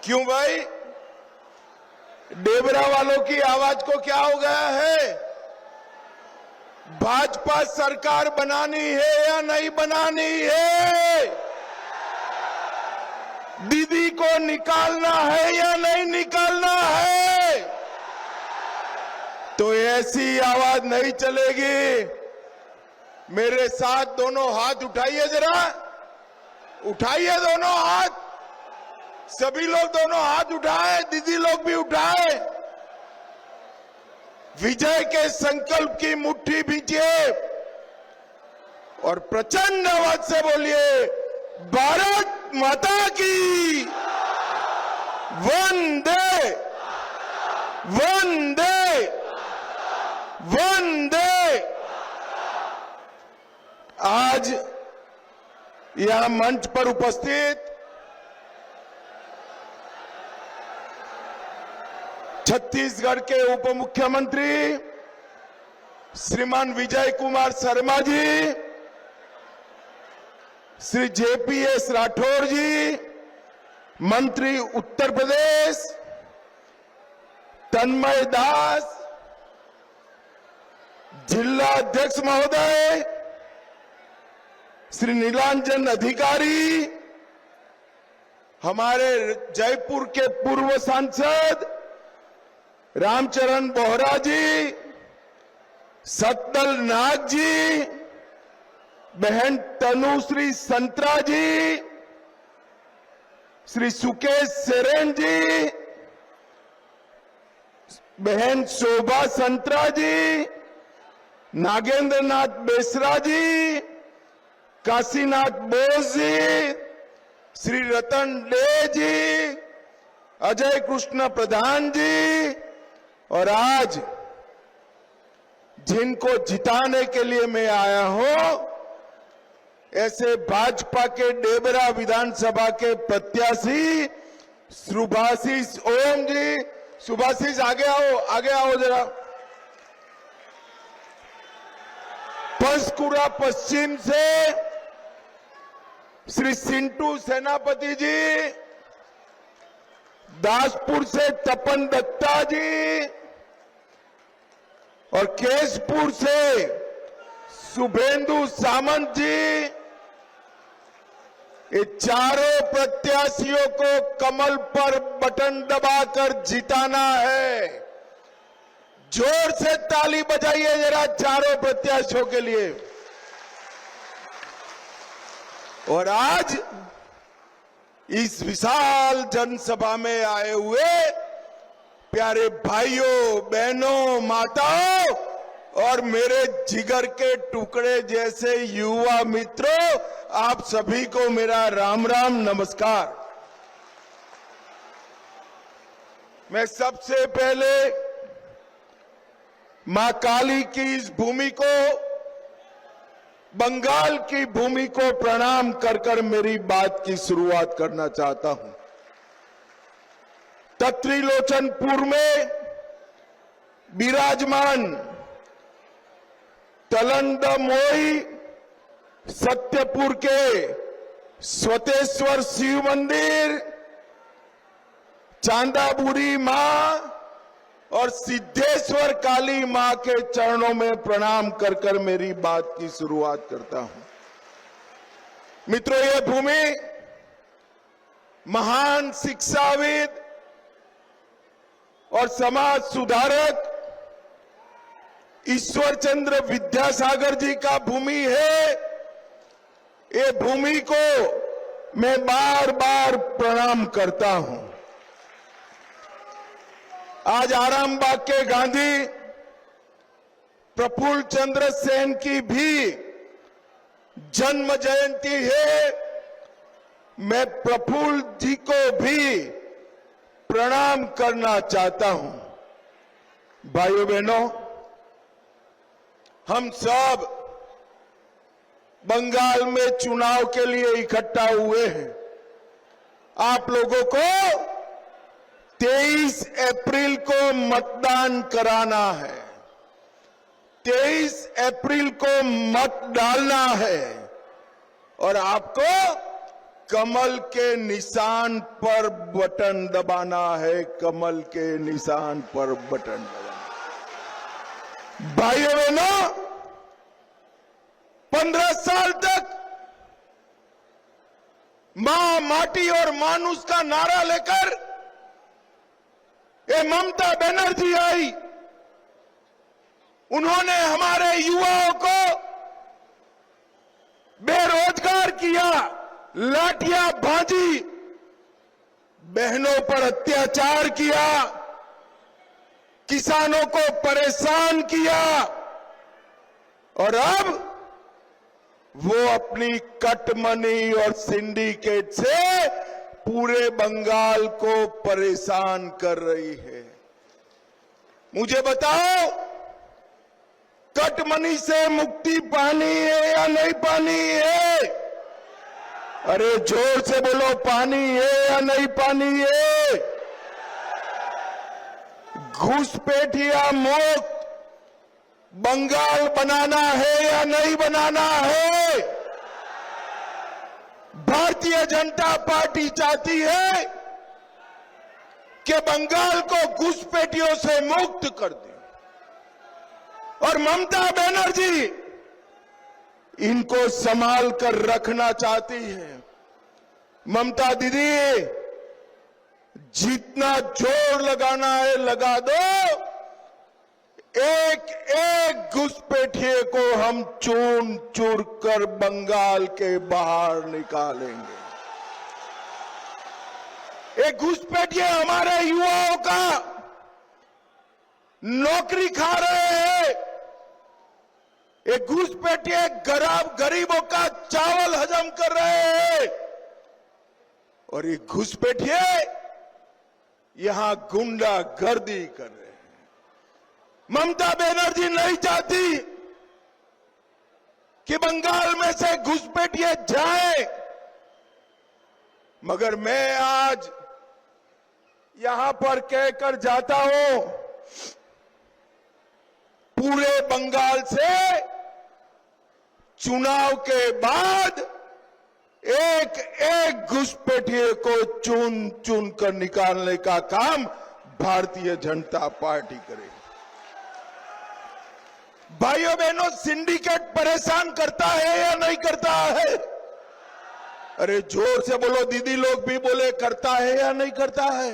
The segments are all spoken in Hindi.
क्यों भाई? डेबरा वालों की आवाज को क्या हो गया है? भाजपा सरकार बनानी है या नहीं बनानी है? दीदी को निकालना है या नहीं निकालना है? तो ऐसी आवाज नहीं चलेगी। मेरे साथ दोनों हाथ उठाइए, जरा उठाइए दोनों हाथ। सभी लोग दोनों हाथ उठाए, दीदी लोग भी उठाए। विजय के संकल्प की मुट्ठी भींचिए और प्रचंड आवाज से बोलिए, भारत माता की वंदे वंदे वंदे। आज यहां मंच पर उपस्थित छत्तीसगढ़ के उप मुख्यमंत्री श्रीमान विजय कुमार शर्मा जी, श्री जेपीएस राठौर जी, मंत्री उत्तर प्रदेश तन्मय दास, जिला अध्यक्ष महोदय श्री नीलांजन अधिकारी, हमारे जयपुर के पूर्व सांसद रामचरण बोहरा जी, सतदल नाग जी, बहन तनुश्री संतरा जी, श्री सुकेश सेरेन जी, बहन शोभा संतरा जी, नागेंद्र नाथ बेसरा जी, काशीनाथ बोस जी, श्री रतन डे जी, अजय कृष्ण प्रधान जी, और आज जिनको जिताने के लिए मैं आया हूं, ऐसे भाजपा के डेबरा विधानसभा के प्रत्याशी सुभाषिष ओम जी। सुभाषिष आगे आओ जरा। पंचकुला पश्चिम से श्री सिंटू सेनापति जी, दासपुर से तपन दत्ता जी और केशपुर से शुभेंदु सामंत जी, ये चारों प्रत्याशियों को कमल पर बटन दबाकर जिताना है। जोर से ताली बजाइए जरा चारों प्रत्याशियों के लिए। और आज इस विशाल जनसभा में आए हुए प्यारे भाइयों, बहनों, माताओं और मेरे जिगर के टुकड़े जैसे युवा मित्रों, आप सभी को मेरा राम राम नमस्कार। मैं सबसे पहले मां काली की इस भूमि को, बंगाल की भूमि को प्रणाम कर कर मेरी बात की शुरुआत करना चाहता हूं। त्रिलोचनपुर में विराजमान तलंदमोई सत्यपुर के स्वतेश्वर शिव मंदिर, चांदाबुरी मां और सिद्धेश्वर काली मां के चरणों में प्रणाम कर कर मेरी बात की शुरुआत करता हूं। मित्रों, यह भूमि महान शिक्षाविद और समाज सुधारक ईश्वर चंद्र विद्यासागर जी का भूमि है। ये भूमि को मैं बार बार प्रणाम करता हूं। आज आरामबाग के गांधी प्रफुल्ल चंद्र सेन की भी जन्म जयंती है। मैं प्रफुल्ल जी को भी प्रणाम करना चाहता हूं। भाइयों बहनों, हम सब बंगाल में चुनाव के लिए इकट्ठा हुए हैं। आप लोगों को 23 अप्रैल को मतदान कराना है। 23 अप्रैल को मत डालना है और आपको कमल के निशान पर बटन दबाना है, कमल के निशान पर बटन दबाना। भाइयों बहनों, 15 साल तक मां, माटी और मानुष का नारा लेकर ये ममता बनर्जी आई। उन्होंने हमारे युवाओं को बेरोजगार किया, लाठियां भाजी, बहनों पर अत्याचार किया, किसानों को परेशान किया और अब वो अपनी कट मनी और सिंडिकेट से पूरे बंगाल को परेशान कर रही है। मुझे बताओ, कट मनी से मुक्ति पानी है या नहीं पानी है? अरे जोर से बोलो, पानी है या नहीं पानी है? घुसपैठिया मुक्त बंगाल बनाना है या नहीं बनाना है? भारतीय जनता पार्टी चाहती है कि बंगाल को घुसपैठियों से मुक्त कर दे और ममता बनर्जी इनको संभाल कर रखना चाहती है। ममता दीदी, जितना जोर लगाना है लगा दो, एक एक घुसपैठिए को हम चून चूर कर बंगाल के बाहर निकालेंगे। एक घुसपैठिए हमारे युवाओं का नौकरी खा रहे हैं, एक घुसपैठिए गरीबों का चावल हजम कर रहे हैं और ये घुसपैठिए यहां गुंडागर्दी कर रहे हैं। ममता बनर्जी नहीं चाहती कि बंगाल में से घुसपैठिए जाएं, मगर मैं आज यहां पर कहकर जाता हूं, पूरे बंगाल से चुनाव के बाद एक एक घुसपैठिए को चुन चुन कर निकालने का काम भारतीय जनता पार्टी करेगी। भाइयों बहनों, सिंडिकेट परेशान करता है या नहीं करता है? अरे जोर से बोलो, दीदी लोग भी बोले, करता है या नहीं करता है?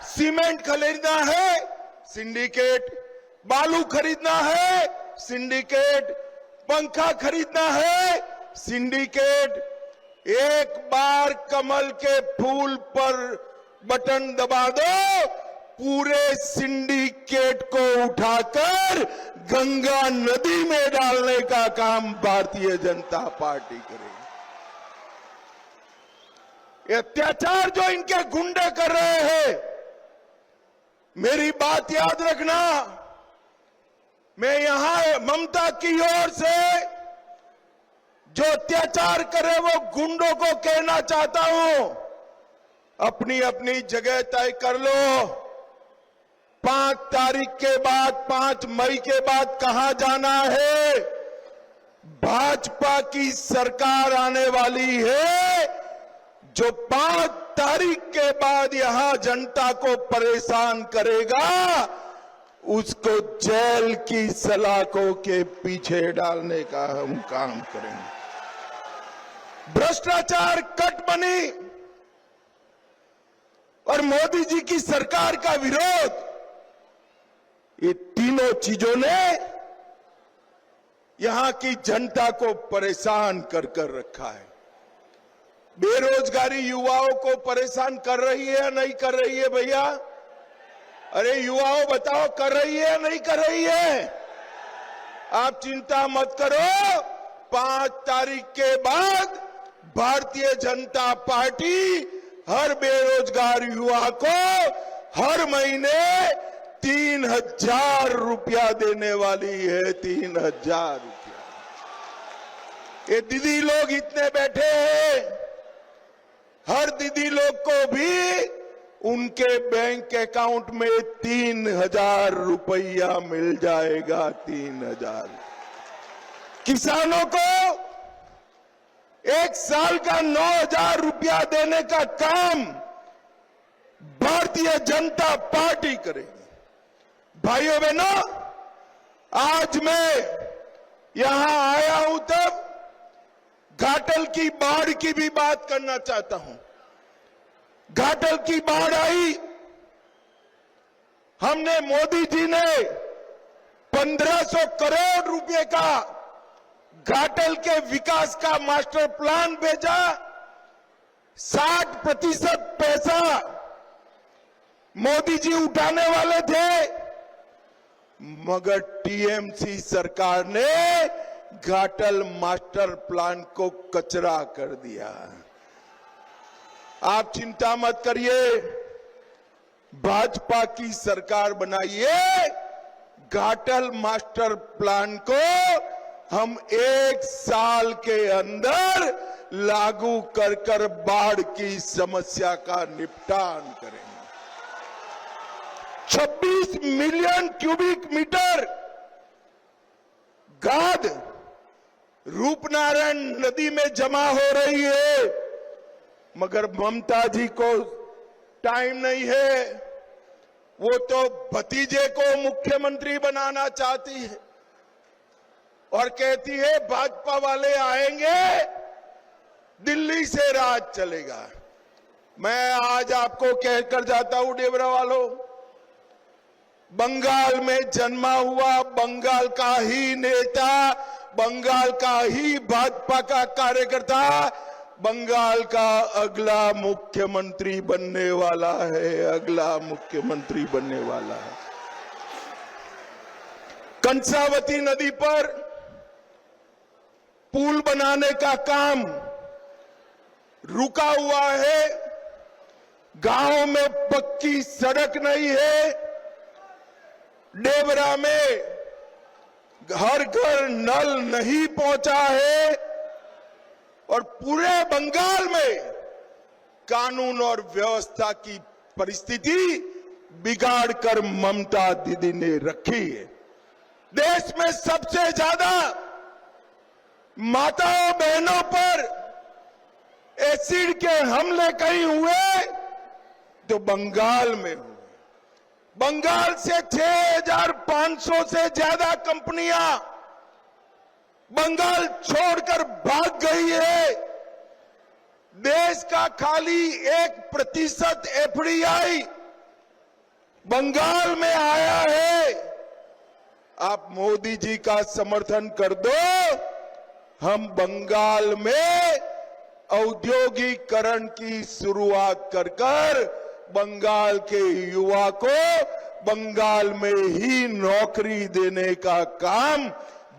सीमेंट खरीदना है, सिंडिकेट, बालू खरीदना है, सिंडिकेट, पंखा खरीदना है, सिंडिकेट। एक बार कमल के फूल पर बटन दबा दो, पूरे सिंडिकेट को उठाकर गंगा नदी में डालने का काम भारतीय जनता पार्टी करेगी। ये अत्याचार जो इनके गुंडे कर रहे हैं, मेरी बात याद रखना, मैं यहां ममता की ओर से जो अत्याचार करे वो गुंडों को कहना चाहता हूं, अपनी अपनी जगह तय कर लो। 5 तारीख के बाद, 5 मई के बाद कहां जाना है? भाजपा की सरकार आने वाली है, जो 5 तारीख के बाद यहां जनता को परेशान करेगा, उसको जेल की सलाखों के पीछे डालने का हम काम करेंगे। भ्रष्टाचार, कट मनी और मोदी जी की सरकार का विरोध, ये तीनों चीजों ने यहां की जनता को परेशान कर कर रखा है। बेरोजगारी युवाओं को परेशान कर रही है या नहीं कर रही है भैया? अरे युवाओं बताओ, कर रही है या नहीं कर रही है? आप चिंता मत करो, 5 तारीख के बाद भारतीय जनता पार्टी हर बेरोजगार युवा को हर महीने 3000 रुपया देने वाली है। 3000 रुपया। ये दीदी लोग इतने बैठे हैं, हर दीदी लोग को भी उनके बैंक अकाउंट में 3000 रुपया मिल जाएगा। 3000। किसानों को एक साल का 9,000 रुपया देने का काम भारतीय जनता पार्टी करेगी। भाइयों बहनों, आज मैं यहां आया हूं तब घाटल की बाढ़ की भी बात करना चाहता हूं। घाटल की बाढ़ आई, हमने मोदी जी ने 1500 करोड़ रुपए का घाटल के विकास का मास्टर प्लान भेजा। 60% पैसा मोदी जी उठाने वाले थे, मगर टीएमसी सरकार ने घाटल मास्टर प्लान को कचरा कर दिया। आप चिंता मत करिए, भाजपा की सरकार बनाइए, घाटल मास्टर प्लान को हम 1 साल के अंदर लागू कर बाढ़ की समस्या का निपटान करेंगे। 26 मिलियन क्यूबिक मीटर गाद रूपनारायण नदी में जमा हो रही है, मगर ममता जी को टाइम नहीं है। वो तो भतीजे को मुख्यमंत्री बनाना चाहती है और कहती है भाजपा वाले आएंगे, दिल्ली से राज चलेगा। मैं आज आपको कहकर जाता हूं, डेबरा वालों, बंगाल में जन्मा हुआ, बंगाल का ही नेता, बंगाल का ही भाजपा का कार्यकर्ता बंगाल का अगला मुख्यमंत्री बनने वाला है, अगला मुख्यमंत्री बनने वाला है। कंसावती नदी पर पुल बनाने का काम रुका हुआ है, गांव में पक्की सड़क नहीं है, डेबरा में हर घर नल नहीं पहुंचा है और पूरे बंगाल में कानून और व्यवस्था की परिस्थिति बिगाड़कर ममता दीदी ने रखी है। देश में सबसे ज्यादा माताओं बहनों पर एसिड के हमले कहीं हुए तो बंगाल में हुए। बंगाल से 6,500 से ज्यादा कंपनियां बंगाल छोड़कर भाग गई है। देश का खाली 1% एफडीआई बंगाल में आया है। आप मोदी जी का समर्थन कर दो, हम बंगाल में औद्योगिकरण की शुरुआत कर बंगाल के युवा को बंगाल में ही नौकरी देने का काम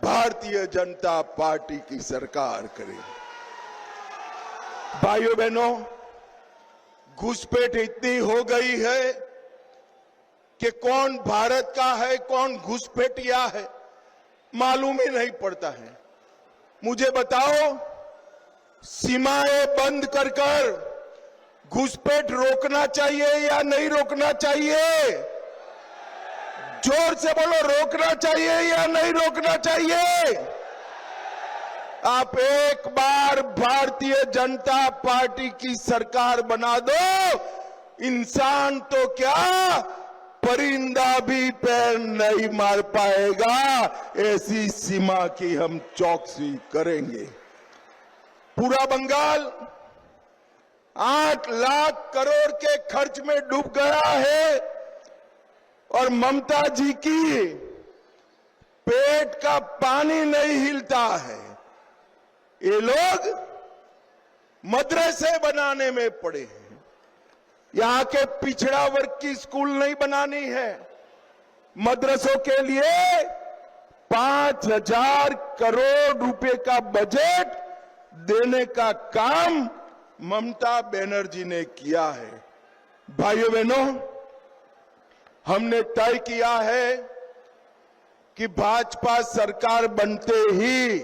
भारतीय जनता पार्टी की सरकार करेगी। भाइयों बहनों, घुसपैठ इतनी हो गई है कि कौन भारत का है कौन घुसपैठिया है मालूम ही नहीं पड़ता है। मुझे बताओ, सीमाएं बंद कर घुसपैठ रोकना चाहिए या नहीं रोकना चाहिए? जोर से बोलो, रोकना चाहिए या नहीं रोकना चाहिए? आप एक बार भारतीय जनता पार्टी की सरकार बना दो, इंसान तो क्या परिंदा भी पैर नहीं मार पाएगा, ऐसी सीमा की हम चौकसी करेंगे। पूरा बंगाल 8 लाख करोड़ के खर्च में डूब गया है और ममता जी की पेट का पानी नहीं हिलता है। ये लोग मदरसे बनाने में पड़े हैं। यहां के पिछड़ा वर्ग की स्कूल नहीं बनानी है, मदरसों के लिए 5,000 करोड़ रुपए का बजट देने का काम ममता बनर्जी ने किया है। भाइयों बहनों, हमने तय किया है कि भाजपा सरकार बनते ही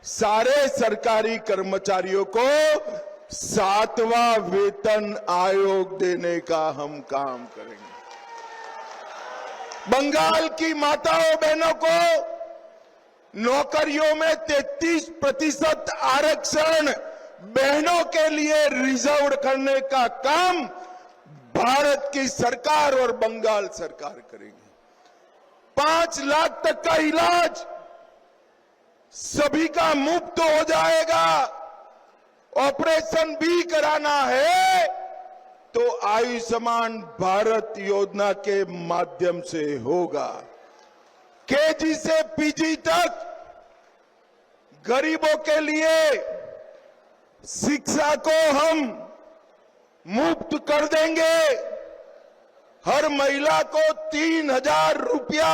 सारे सरकारी कर्मचारियों को 7वां वेतन आयोग देने का हम काम करेंगे। बंगाल की माताओं बहनों को नौकरियों में 33% आरक्षण बहनों के लिए रिजर्व करने का काम भारत की सरकार और बंगाल सरकार करेगी। 5 लाख तक का इलाज सभी का मुफ्त हो जाएगा। ऑपरेशन भी कराना है तो आयुष्मान भारत योजना के माध्यम से होगा। केजी से पीजी तक गरीबों के लिए शिक्षा को हम मुफ्त कर देंगे। हर महिला को 3,000 रुपया,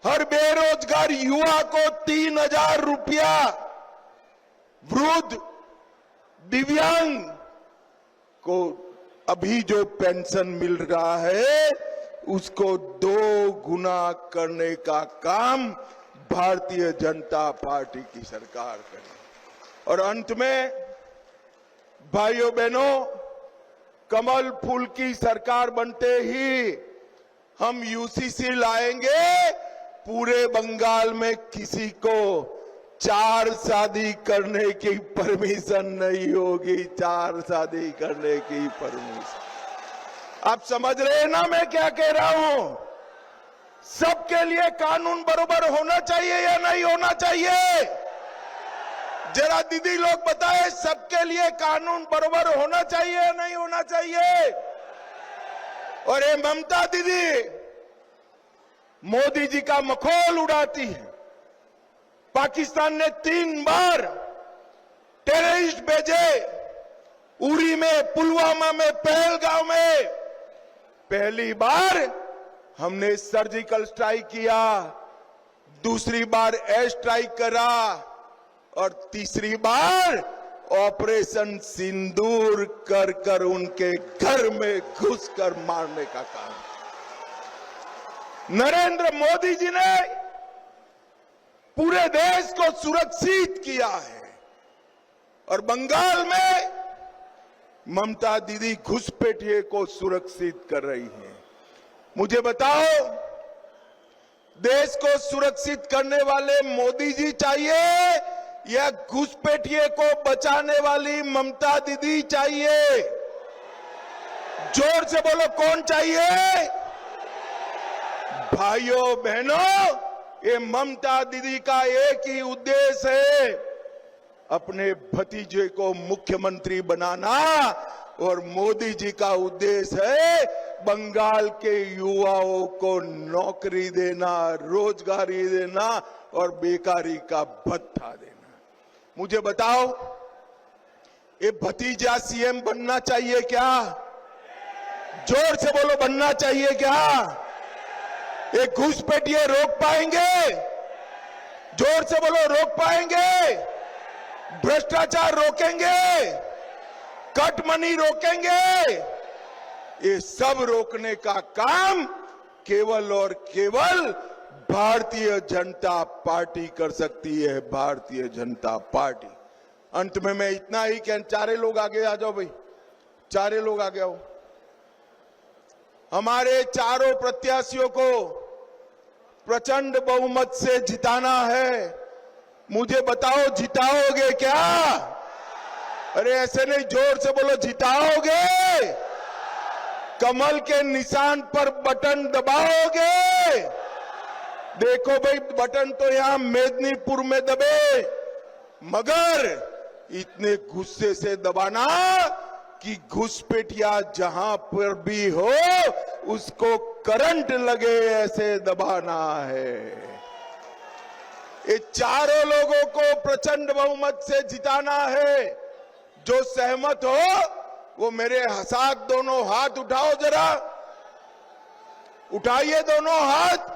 हर बेरोजगार युवा को 3,000 रुपया, वृद्ध दिव्यांग को अभी जो पेंशन मिल रहा है उसको 2 गुना करने का काम भारतीय जनता पार्टी की सरकार करे। और अंत में भाइयों बहनों, कमल फूल की सरकार बनते ही हम यूसीसी लाएंगे। पूरे बंगाल में किसी को 4 शादी करने की परमिशन नहीं होगी। 4 शादी करने की परमिशन। आप समझ रहे हैं ना मैं क्या कह रहा हूं? सबके लिए कानून बराबर होना चाहिए या नहीं होना चाहिए? जरा दीदी लोग बताएं, सबके लिए कानून बराबर होना चाहिए या नहीं होना चाहिए? और ये ममता दीदी मोदी जी का मखौल उड़ाती है। पाकिस्तान ने 3 बार टेररिस्ट भेजे, उरी में, पुलवामा में, पहलगांव में। पहली बार हमने सर्जिकल स्ट्राइक किया, दूसरी बार एयर स्ट्राइक करा और तीसरी बार ऑपरेशन सिंदूर कर कर उनके घर में घुसकर मारने का काम। नरेंद्र मोदी जी ने पूरे देश को सुरक्षित किया है और बंगाल में ममता दीदी घुसपैठिए को सुरक्षित कर रही है। मुझे बताओ, देश को सुरक्षित करने वाले मोदी जी चाहिए या घुसपैठिए को बचाने वाली ममता दीदी चाहिए? जोर से बोलो, कौन चाहिए? भाइयों बहनों, ये ममता दीदी का एक ही उद्देश्य है, अपने भतीजे को मुख्यमंत्री बनाना। और मोदी जी का उद्देश्य है बंगाल के युवाओं को नौकरी देना, रोजगारी देना और बेकारी का भत्ता देना। मुझे बताओ, ये भतीजा सीएम बनना चाहिए क्या? जोर से बोलो, बनना चाहिए क्या? ये घुसपैठिए रोक पाएंगे? जोर से बोलो, रोक पाएंगे? भ्रष्टाचार रोकेंगे? कट मनी रोकेंगे? ये सब रोकने का काम केवल और केवल भारतीय जनता पार्टी कर सकती है। भारतीय जनता पार्टी। अंत में मैं इतना ही कह, 4 लोग आगे आ जाओ भाई, 4 लोग आगे आओ। हमारे चारों प्रत्याशियों को प्रचंड बहुमत से जिताना है। मुझे बताओ, जिताओगे क्या? अरे ऐसे नहीं, जोर से बोलो, जिताओगे? कमल के निशान पर बटन दबाओगे? देखो भाई, बटन तो यहां मेदिनीपुर में दबे, मगर इतने गुस्से से दबाना कि घुसपैठिया जहां पर भी हो उसको करंट लगे, ऐसे दबाना है। ये चारों लोगों को प्रचंड बहुमत से जिताना है। जो सहमत हो वो मेरे साथ दोनों हाथ उठाओ, जरा उठाइए दोनों हाथ।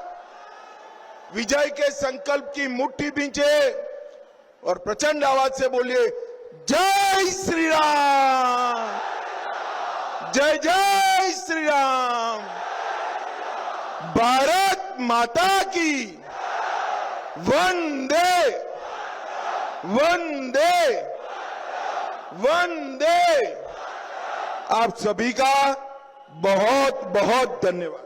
विजय के संकल्प की मुट्ठी बींचे और प्रचंड आवाज से बोलिए, जय श्री राम, जय जय श्री राम, भारत माता की वंदे वंदे वंदे। आप सभी का बहुत बहुत धन्यवाद।